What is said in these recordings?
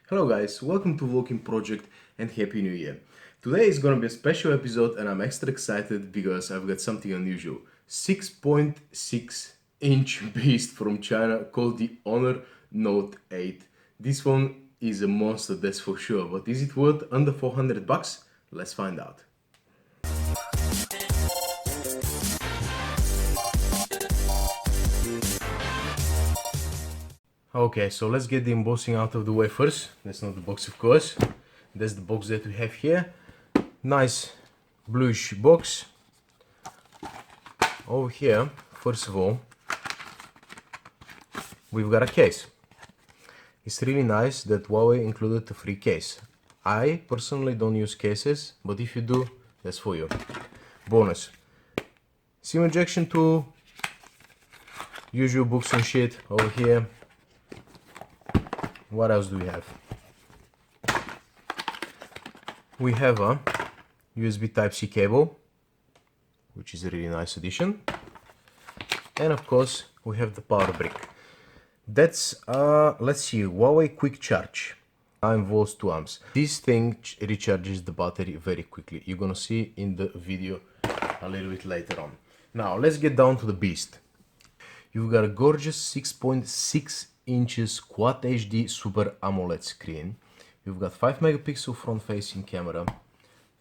Hello guys, welcome to Vlogging Project and Happy New Year. Today is gonna be a special episode and I'm extra excited because I've got something unusual. 6.6-inch beast from China called the Honor Note 8. This phone is a monster, that's for sure, but is it worth under 400 bucks? Let's find out. Okay, so let's get the embossing out of the way first. That's not the box, of course. That's the box that we have here. Nice bluish box. Over here, first of all, we've got a case. It's really nice that Huawei included a free case. I personally don't use cases, but if you do, that's for you. Bonus. SIM ejection tool. Usual books and shit over here. What else do we have? We have a USB Type-C cable, which is a really nice addition. And of course, we have the power brick. That's, let's see, Huawei Quick Charge. 9 volts 2 amps. This thing recharges the battery very quickly. You're gonna see in the video a little bit later on. Now, let's get down to the beast. You've got a gorgeous 6.6 inches Quad HD Super AMOLED screen. You've got 5 megapixel front facing camera,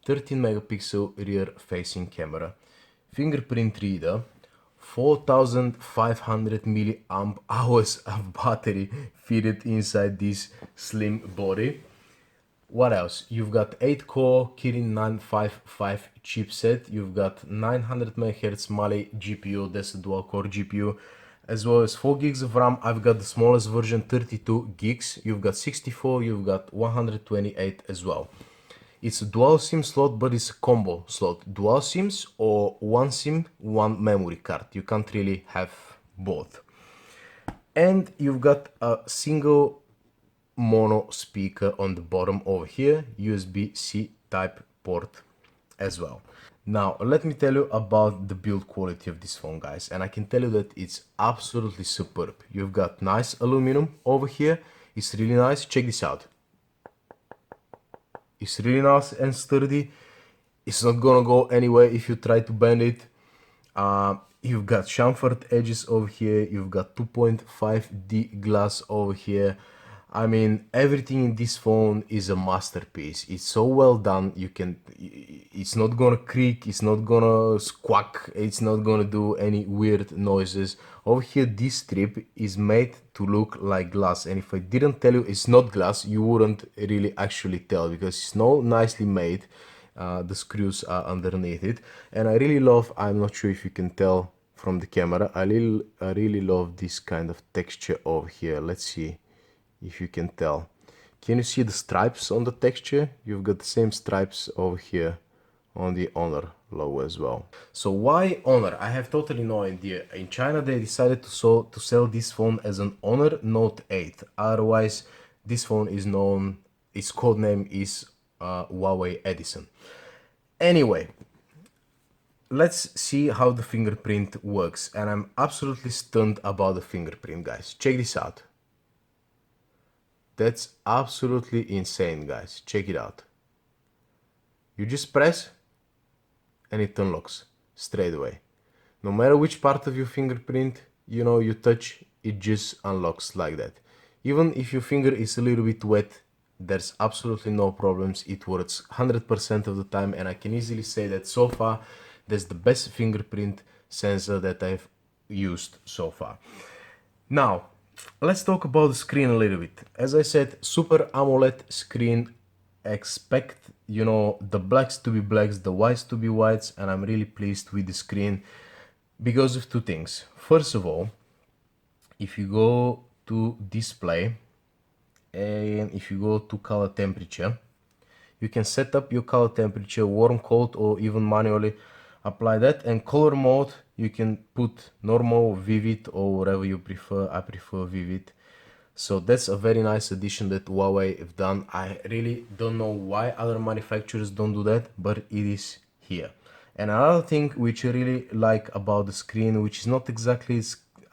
13 megapixel rear facing camera, fingerprint reader, 4500 milliamp hours of battery fitted inside this slim body. What else? You've got 8-core Kirin 955 chipset, you've got 900 MHz Mali GPU, that's a dual-core GPU, as well as 4 gigs of RAM. I've got the smallest version, 32 gigs. You've got 64, you've got 128 as well. It's a dual SIM slot, but it's a combo slot. Dual SIMs or one SIM, one memory card. You can't really have both. And you've got a single mono speaker on the bottom over here, USB-C type port as well. Now, let me tell you about the build quality of this phone, guys, and I can tell you that it's absolutely superb. You've got nice aluminum over here. It's really nice. Check this out. It's really nice and sturdy. It's not gonna go anywhere if you try to bend it. You've got chamfered edges over here. You've got 2.5D glass over here. I mean, everything in this phone is a masterpiece. It's so well done. It's not gonna creak, it's not gonna squawk, it's not gonna do any weird noises. Over here, this strip is made to look like glass, and if I didn't tell you it's not glass, you wouldn't really actually tell, because it's so nicely made. The screws are underneath it, and I really love, I'm not sure if you can tell from the camera, I really love this kind of texture over here. Let's see if you can tell. Can you see the stripes on the texture? You've got the same stripes over here on the Honor logo as well. So why Honor? I have totally no idea. In China they decided to sell this phone as an Honor Note 8. Otherwise this phone is known, its code name is Huawei Edison. Anyway, let's see how the fingerprint works, and I'm absolutely stunned about the fingerprint, guys. Check this out. That's absolutely insane, guys. Check it out. You just press and it unlocks straight away. No matter which part of your fingerprint you touch, it just unlocks like that. Even if your finger is a little bit wet, there's absolutely no problems. It works 100% of the time, and I can easily say that so far that's the best fingerprint sensor that I've used so far. Now, let's talk about the screen a little bit. As I said, Super AMOLED screen. Expect, the blacks to be blacks, the whites to be whites, and I'm really pleased with the screen because of two things. First of all, if you go to display and if you go to color temperature, you can set up your color temperature, warm, cold, or even manually apply that. And color mode, you can put normal, vivid, or whatever you prefer. I prefer vivid. So that's a very nice addition that Huawei have done. I really don't know why other manufacturers don't do that, but it is here. And another thing which I really like about the screen, which is not exactly,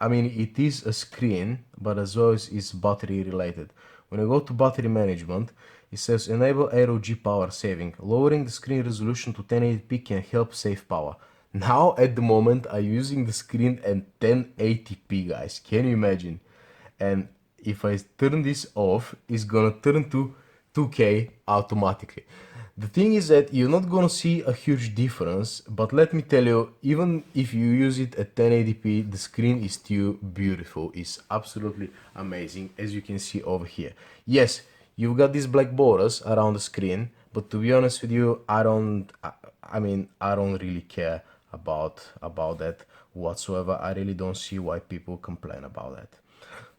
I mean, it is a screen, but as well as it's battery related. When I go to battery management, it says enable ROG power saving. Lowering the screen resolution to 1080p can help save power. Now at the moment I'm using the screen at 1080p, guys. Can you imagine? And if I turn this off, it's gonna turn to 2K automatically. The thing is that you're not gonna see a huge difference, but let me tell you, even if you use it at 1080p, the screen is still beautiful. It's absolutely amazing, as you can see over here. Yes, you've got these black borders around the screen, but to be honest with you, I don't really care about that whatsoever. I really don't see why people complain about that.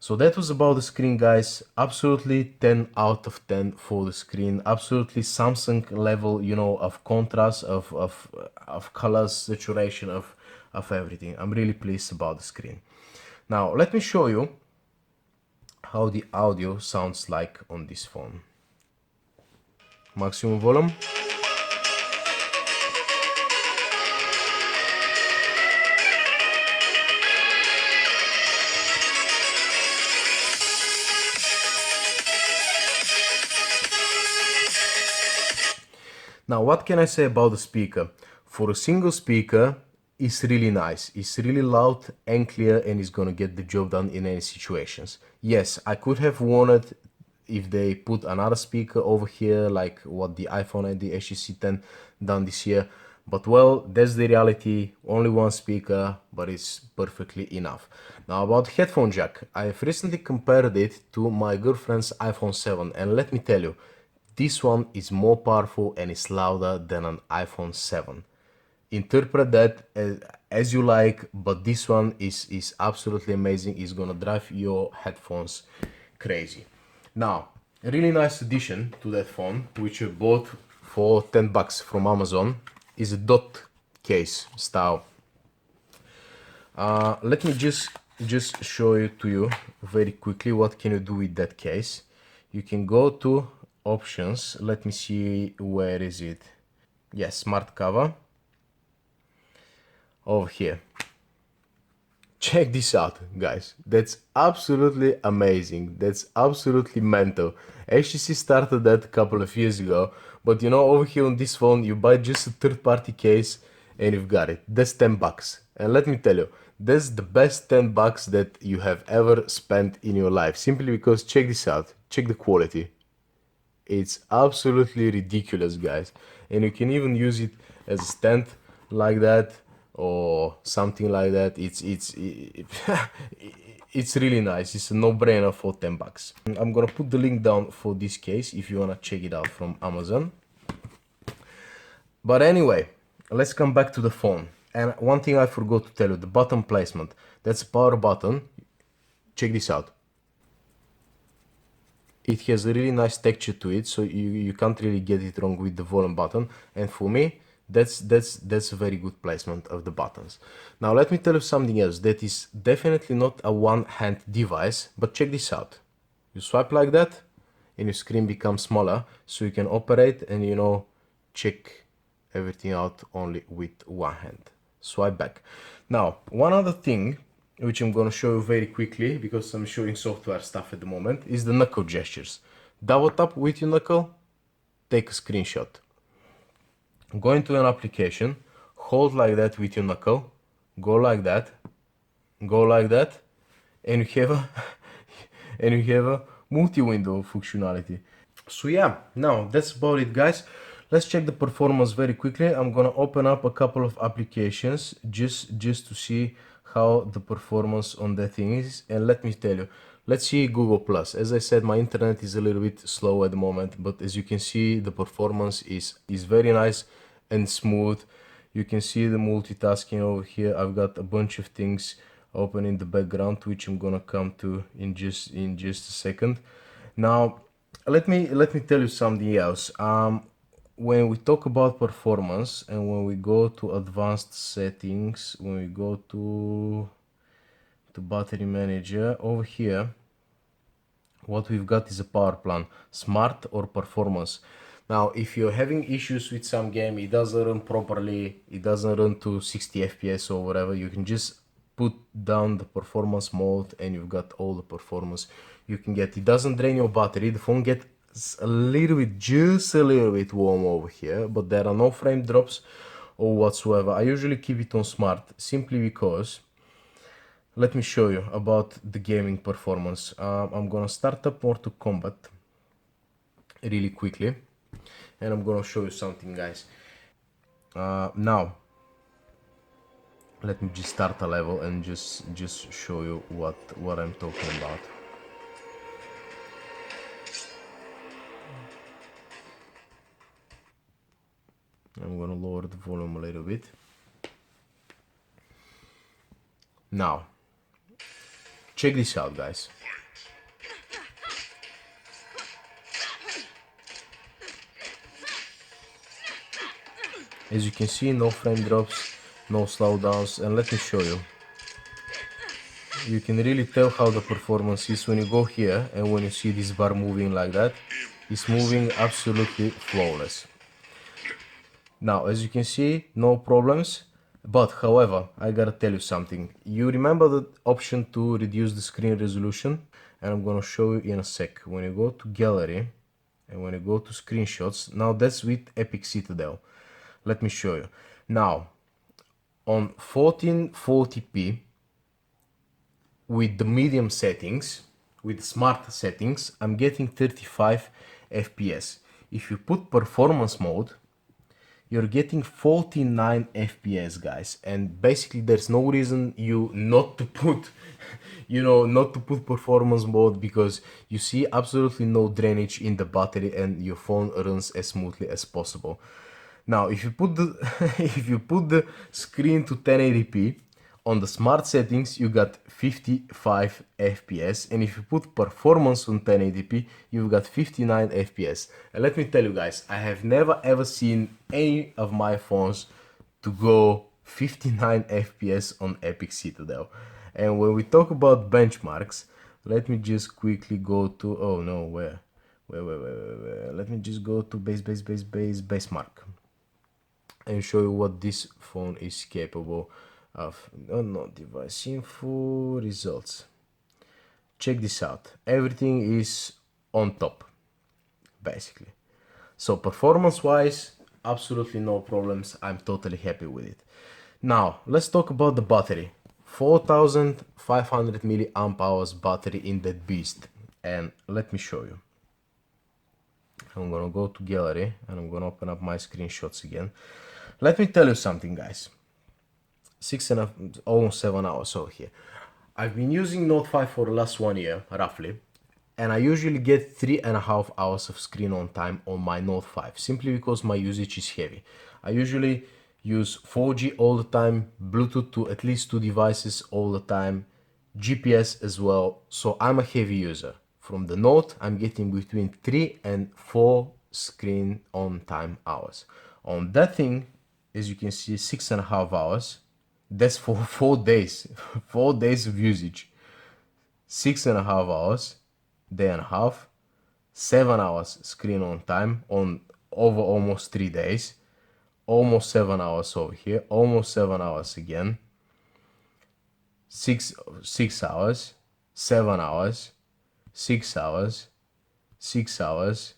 So that was about the screen, guys. Absolutely 10 out of 10 for the screen. Absolutely Samsung level, you know, of contrast, of colors, saturation, of everything. I'm really pleased about the screen. Now let me show you how the audio sounds like on this phone. Maximum volume. Now, what can I say about the speaker? For a single speaker, it's really nice. It's really loud and clear, and it's gonna get the job done in any situations. Yes, I could have wanted if they put another speaker over here, like what the iPhone and the HTC 10 done this year. But well, that's the reality. Only one speaker, but it's perfectly enough. Now about headphone jack, I've recently compared it to my girlfriend's iPhone 7, and let me tell you, this one is more powerful and is louder than an iPhone 7. Interpret that as you like, but this one is absolutely amazing. It's gonna drive your headphones crazy. Now, a really nice addition to that phone, which I bought for 10 bucks from Amazon, is a dot case style. Let me just show it to you very quickly. What can you do with that case? You can go to options. Let me see, where is it? Yes, smart cover. Over here. Check this out, guys. That's absolutely amazing. That's absolutely mental. HTC started that a couple of years ago, but you know, over here on this phone, you buy just a third-party case and you've got it. That's 10 bucks. And let me tell you, that's the best 10 bucks that you have ever spent in your life. Simply because, check this out. Check the quality. It's absolutely ridiculous, guys. And you can even use it as a stand like that or something like that. It's really nice. It's a no-brainer for 10 bucks. I'm gonna put the link down for this case if you wanna check it out from Amazon. But anyway, let's come back to the phone. And one thing I forgot to tell you, the button placement. That's a power button. Check this out. It has a really nice texture to it, so you can't really get it wrong with the volume button. And for me, that's a very good placement of the buttons. Now let me tell you something else that is definitely not a one-hand device, but check this out. You swipe like that and your screen becomes smaller, so you can operate and, you know, check everything out only with one hand. Swipe back. Now, one other thing which I'm gonna show you very quickly because I'm showing software stuff at the moment, is the knuckle gestures. Double tap with your knuckle, take a screenshot. Go into an application, hold like that with your knuckle, go like that, and you have a multi-window functionality. So yeah, now that's about it, guys. Let's check the performance very quickly. I'm gonna open up a couple of applications just to see how the performance on that thing is. And let me tell you, let's see Google Plus. As I said, my internet is a little bit slow at the moment, but as you can see, the performance is very nice and smooth. You can see the multitasking over here. I've got a bunch of things open in the background, which I'm gonna come to in just a second. Now, let me tell you something else. When we talk about performance and when we go to advanced settings, when we go to battery manager over here, what we've got is a power plan, smart or performance. Now, if you're having issues with some game, it doesn't run properly, it doesn't run to 60 FPS or whatever, you can just put down the performance mode and you've got all the performance you can get. It doesn't drain your battery. The phone gets a little bit, just a little bit warm over here, but there are no frame drops or whatsoever. I usually keep it on smart simply because, let me show you about the gaming performance. I'm gonna start up more to combat really quickly and I'm gonna show you something, guys. Now let me just start a level and just show you what I'm talking about. I'm gonna lower the volume a little bit. Now check this out, guys. As you can see, no frame drops, no slowdowns, and let me show you. You can really tell how the performance is when you go here and when you see this bar moving like that. It's moving absolutely flawless. Now, as you can see, no problems. But however, I gotta tell you something. You remember the option to reduce the screen resolution? And I'm gonna show you in a sec. When you go to gallery and when you go to screenshots, now that's with Epic Citadel. Let me show you. Now, on 1440p, with the medium settings, with smart settings, I'm getting 35 FPS. If you put performance mode, you're getting 49 FPS, guys. And basically there's no reason you not to put, not to put performance mode, because you see absolutely no drainage in the battery and your phone runs as smoothly as possible. Now, if you put the if you put the screen to 1080p on the smart settings, you got 55 FPS, and if you put performance on 1080p, you've got 59 FPS. And let me tell you guys, I have never ever seen any of my phones to go 59 FPS on Epic Citadel. And when we talk about benchmarks, let me just quickly go to, oh no, where? Let me just go to benchmark and show you what this phone is capable of. No, device info, results. Check this out. Everything is on top, basically. So performance wise, absolutely no problems. I'm totally happy with it. Now let's talk about the battery. 4500 milliamp hours battery in that beast, and let me show you. I'm gonna go to gallery and I'm gonna open up my screenshots again. Let me tell you something, guys. 6.5, almost 7 hours over here. I've been using Note 5 for the last 1 year, roughly, and I usually get 3.5 hours of screen on time on my Note 5, simply because my usage is heavy. I usually use 4G all the time, Bluetooth to at least 2 devices all the time, GPS as well, so I'm a heavy user. From the Note, I'm getting between 3 and 4 screen on time hours. On that thing, as you can see, 6.5 hours. That's for 4 days, 4 days of usage. 6.5 hours, day and a half, 7 hours screen on time on over almost 3 days, almost 7 hours over here, almost 7 hours again, 6 hours, 7 hours, 6 hours, 6 hours,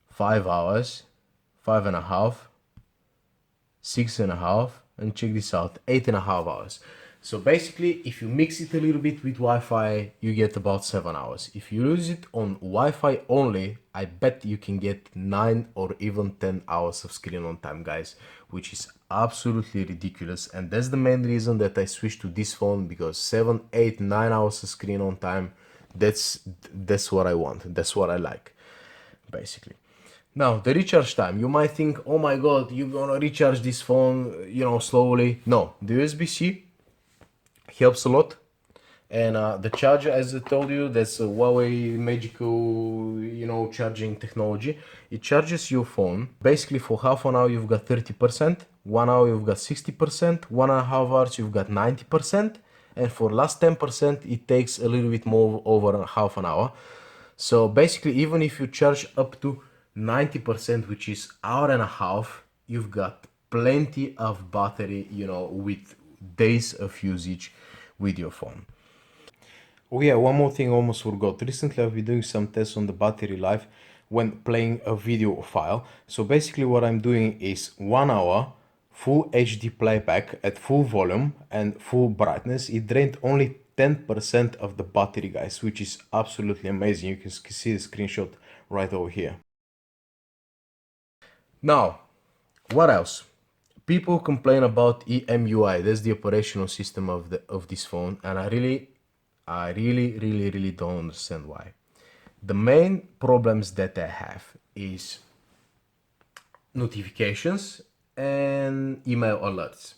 5 hours, 5.5, 6.5, and check this out, 8.5 hours. So basically, if you mix it a little bit with Wi-Fi, you get about 7 hours. If you use it on Wi-Fi only, I bet you can get 9 or even 10 hours of screen on time, guys, which is absolutely ridiculous. And that's the main reason that I switched to this phone, because 7, 8, 9 hours of screen on time, that's what I want. That's what I like, basically. Now, the recharge time. You might think, oh my god, you're gonna recharge this phone, slowly. No, the USB-C helps a lot. And the charger, as I told you, that's a Huawei magical, charging technology. It charges your phone. Basically, for half an hour, you've got 30%. 1 hour, you've got 60%. 1.5 hours, you've got 90%. And for last 10%, it takes a little bit more over half an hour. So basically, even if you charge up to 90%, which is hour and a half, you've got plenty of battery, with days of usage with your phone. Oh yeah, one more thing I almost forgot. Recently I've been doing some tests on the battery life when playing a video file. So basically what I'm doing is 1 hour full HD playback at full volume and full brightness. It drained only 10% of the battery, guys, which is absolutely amazing. You can see the screenshot right over here. Now, what else? People complain about EMUI. That's the operational system of this phone, and I really don't understand why. The main problems that I have is notifications and email alerts.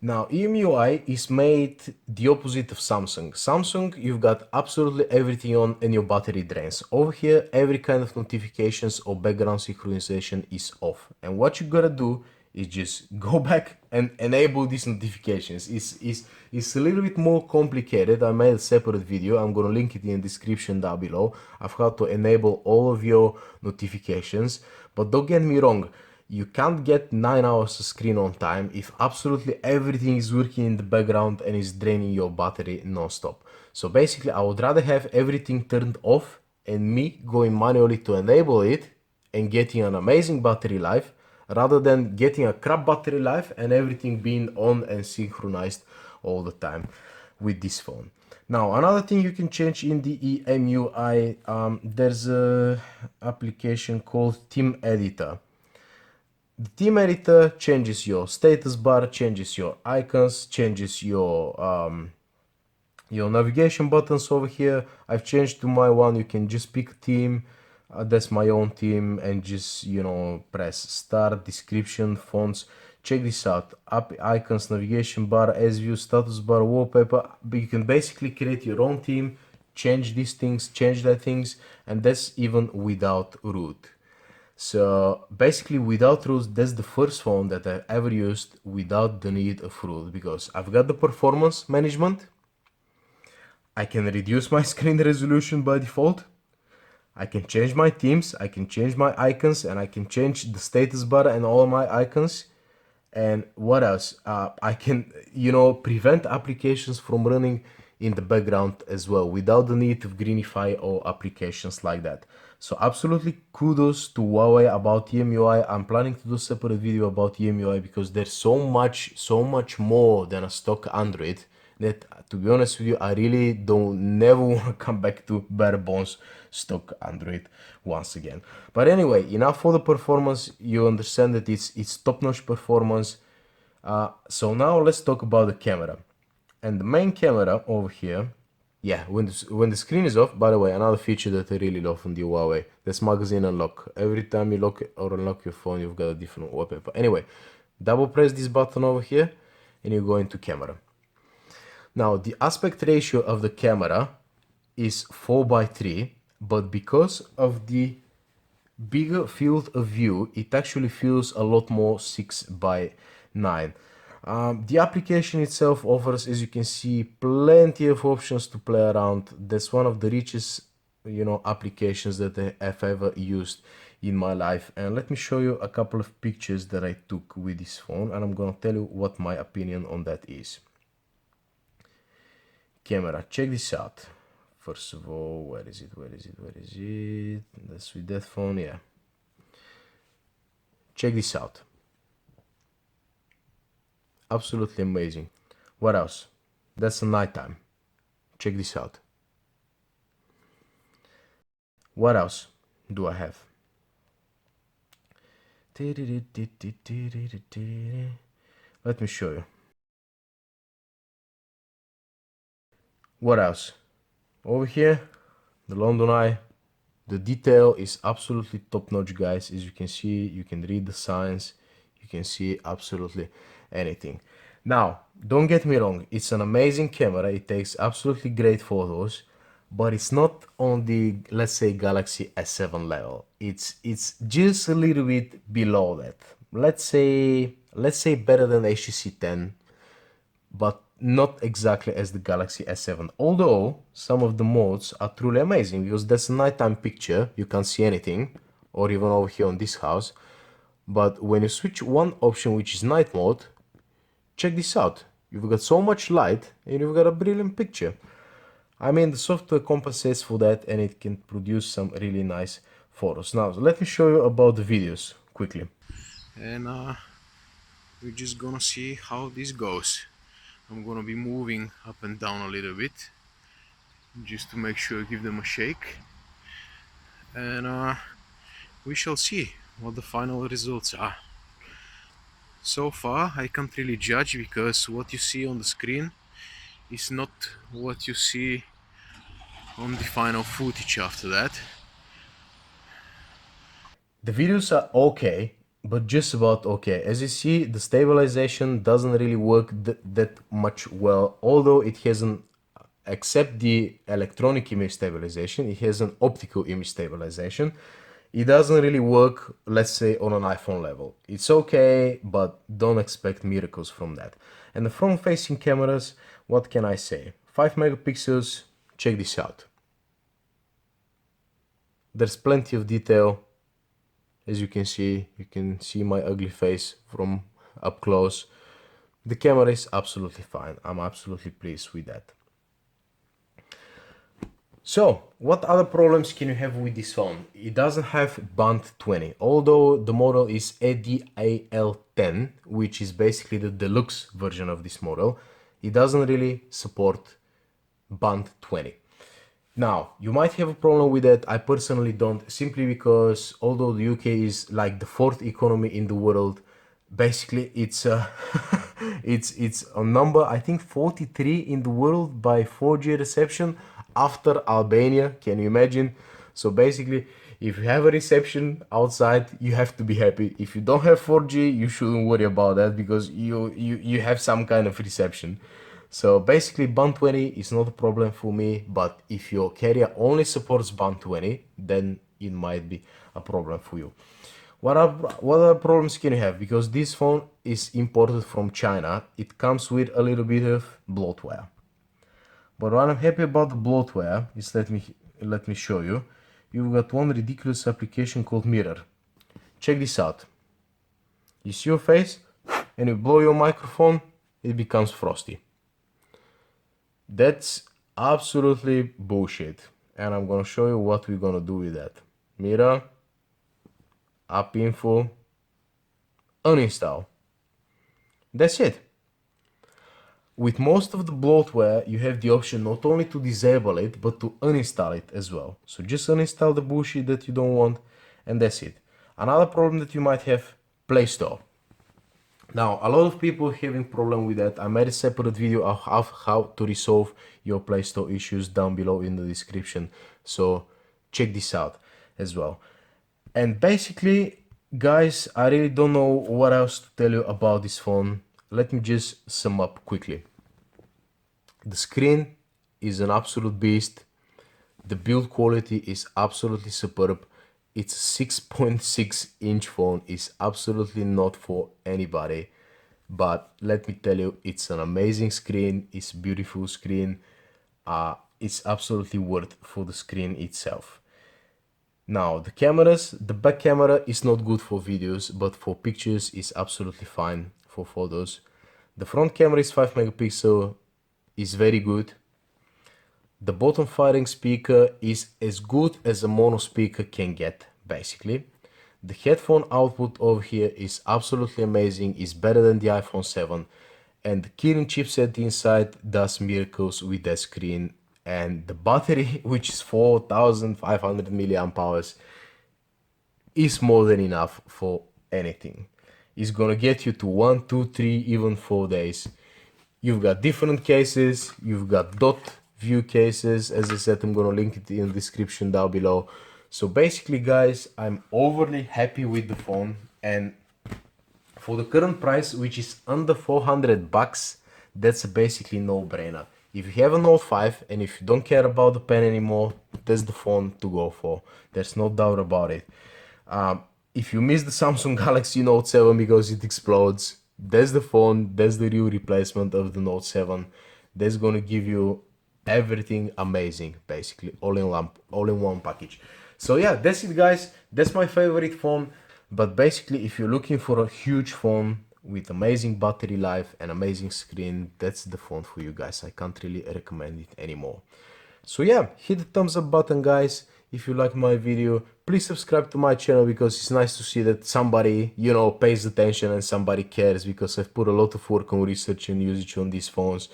Now, EMUI is made the opposite of Samsung. Samsung, you've got absolutely everything on and your battery drains. Over here, every kind of notifications or background synchronization is off. And what you gotta do is just go back and enable these notifications. It's a little bit more complicated. I made a separate video. I'm gonna link it in the description down below of how to enable all of your notifications. But don't get me wrong, you can't get 9 hours of screen on time if absolutely everything is working in the background and is draining your battery non-stop. So basically I would rather have everything turned off and me going manually to enable it and getting an amazing battery life rather than getting a crap battery life and everything being on and synchronized all the time with this phone. Now another thing you can change in the EMUI, there's a application called Theme Editor. The theme editor changes your status bar, changes your icons, changes your navigation buttons over here. I've changed to my one. You can just pick a theme. That's my own theme, and just, you know, press start, description, fonts. Check this out: app icons, navigation bar, as view, status bar, wallpaper. But you can basically create your own theme, change these things, change that things, and that's even without root. So basically without root, that's the first phone that I ever used without the need of root, because I've got the performance management. I can reduce my screen resolution by default. I can change my themes, I can change my icons, and I can change the status bar and all my icons. And what else? I can, you know, prevent applications from running in the background as well without the need of Greenify or applications like that. So absolutely kudos to Huawei about EMUI. I'm planning to do a separate video about EMUI because there's so much more than a stock Android that, to be honest with you, I really don't never want to come back to bare bones stock Android once again. But anyway, enough for the performance. You understand that it's top-notch performance. So now let's talk about the camera. And the main camera over here, yeah, when the screen is off, by the way, another feature that I really love on the Huawei, that's magazine unlock. Every time you lock or unlock your phone, you've got a different wallpaper. Anyway, double press this button over here and you go into camera. Now the aspect ratio of the camera is 4:3, but because of the bigger field of view, it actually feels a lot more 6:9. The application itself offers, as you can see, plenty of options to play around. That's one of the richest, you know, applications that I've ever used in my life. And let me show you a couple of pictures that I took with this phone, and I'm gonna tell you what my opinion on that is. Camera, check this out. First of all, where is it? That's with that phone, yeah. Check this out. Absolutely amazing. What else? That's a nighttime. Check this out. What else do I have? Let me show you. What else? Over here, the London Eye. The detail is absolutely top-notch, guys. As you can see, you can read the signs. You can see absolutely anything. Now, don't get me wrong. It's an amazing camera. It takes absolutely great photos. But it's not on the, let's say, Galaxy S7 level. It's just a little bit below that. Let's say better than HTC 10, but not exactly as the Galaxy S7. Although some of the modes are truly amazing, because that's a nighttime picture, you can't see anything, or even over here on this house. But when you switch one option, which is night mode, check this out. You've got so much light and you've got a brilliant picture. I mean, the software compensates for that and it can produce some really nice photos. Now, let me show you about the videos quickly. And we're just gonna see how this goes. I'm gonna be moving up and down a little bit just to make sure I give them a shake. And we shall see what the final results are. So far, I can't really judge because what you see on the screen is not what you see on the final footage after that. The videos are okay, but just about okay. As you see, the stabilization doesn't really work that much well, although it has an, except the electronic image stabilization, it has an optical image stabilization. It doesn't really work, let's say, on an iPhone level. It's okay, but don't expect miracles from that. And the front-facing cameras, what can I say? 5 megapixels, check this out. There's plenty of detail. As you can see my ugly face from up close. The camera is absolutely fine. I'm absolutely pleased with that. So, what other problems can you have with this phone? It doesn't have band 20, although the model is ADAL10, which is basically the deluxe version of this model. It doesn't really support band 20. Now, you might have a problem with that. I personally don't, simply because although the UK is like the fourth economy in the world, basically it's it's a number, I think 43 in the world by 4G reception after Albania. Can you imagine? So basically, if you have a reception outside, you have to be happy. If you don't have 4G, you shouldn't worry about that because you have some kind of reception. So basically band 20 is not a problem for me, but if your carrier only supports band 20, then it might be a problem for you. What other problems can you have? Because this phone is imported from China, it comes with a little bit of bloatware. But what I'm happy about the bloatware is, let me show you. You've got one ridiculous application called Mirror. Check this out. You see your face and you blow your microphone, it becomes frosty. That's absolutely bullshit. And I'm gonna show you what we're gonna do with that. Mirror, app info, uninstall. That's it. With most of the bloatware, you have the option not only to disable it, but to uninstall it as well. So just uninstall the bullshit that you don't want, and that's it. Another problem that you might have, Play Store. Now, a lot of people having problem with that. I made a separate video of how to resolve your Play Store issues down below in the description. So check this out as well. And basically, guys, I really don't know what else to tell you about this phone. Let me just sum up quickly. The screen is an absolute beast. The build quality is absolutely superb. It's a 6.6 inch phone. It's absolutely not for anybody. But let me tell you, it's an amazing screen. It's a beautiful screen. It's absolutely worth for the screen itself. Now, the cameras, the back camera is not good for videos, but for pictures is absolutely fine for photos. The front camera is 5 megapixel, is very good. The bottom firing speaker is as good as a mono speaker can get, basically. The headphone output over here is absolutely amazing, is better than the iPhone 7. And the Kirin chipset inside does miracles with that screen. And the battery, which is 4500 milliamp hours, is more than enough for anything. It's gonna get you to 1, 2, 3, even 4 days. You've got different cases, you've got dot view cases. As I said, I'm gonna link it in the description down below. So basically, guys, I'm overly happy with the phone, and for the current price, which is under 400 bucks, that's a basically no-brainer. If you have a Note 5 and if you don't care about the pen anymore, that's the phone to go for. There's no doubt about it. If you miss the Samsung Galaxy Note 7 because it explodes, that's the phone, that's the real replacement of the Note 7. That's gonna give you everything amazing, basically, all in one package. So yeah, that's it, guys. That's my favorite phone. But basically, if you're looking for a huge phone with amazing battery life and amazing screen. That's the phone for you guys. I can't really recommend it anymore. So yeah, hit the thumbs up button, guys. If you like my video, please subscribe to my channel, because it's nice to see that somebody, you know, pays attention and somebody cares, because I've put a lot of work on research and usage on these phones.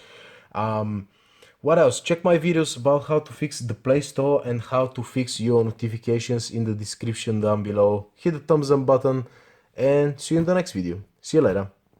What else? Check my videos about how to fix the Play Store and how to fix your notifications in the description down below. Hit the thumbs up button and see you in the next video. See you later.